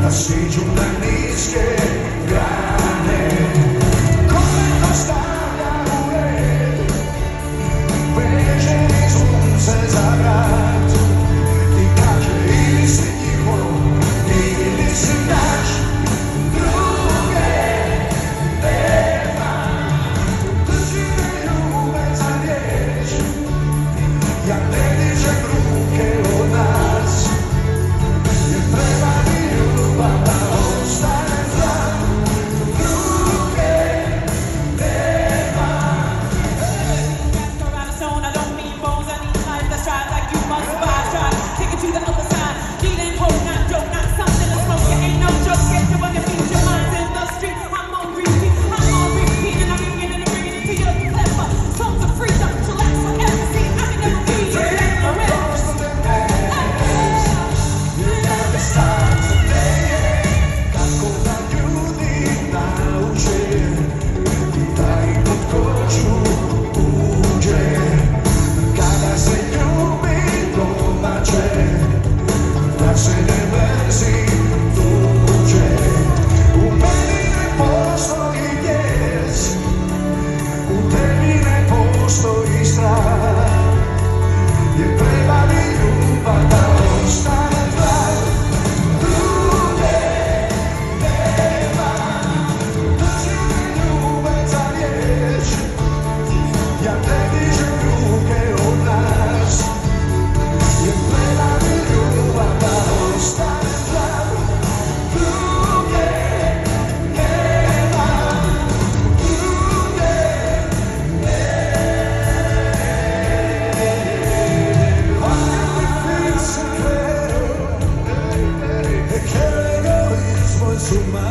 si giù da nische grane, come nostalgia veže slunce zabrat i kaže ili si njihov ili si naš, druge nema. Drži me ljubav za riječ, ja ne dižem ruke od nas, jer treba mi ljubav da ostane zdrav, druge nema. I don't need bones, I need life that's right, like you must survive. Try take it to the other side. Dealing hope, not dope, not something to smoke. It ain't no joke. Get to on your feet, your mind's in the street. I'm on repeat, and I'm beginning to bring it into your clever. Songs of freedom to last forever. See, I can never be different. Kako da ljudi nauče i da im pod kožu uđe, kada se ljubi domaće, da se ne mrzi tuđe. U meni ne postoji bijes, u tebi ne postoji strah, jer treba mi ljubav da ostane zdrav, druge nema. Drži me ljubav za riječ, ja ne dižem ruke od nas, jer treba mi ljubav da ostane zdrav, druge nema, druge nema. Ogni film se credo e che l'egoismo insomma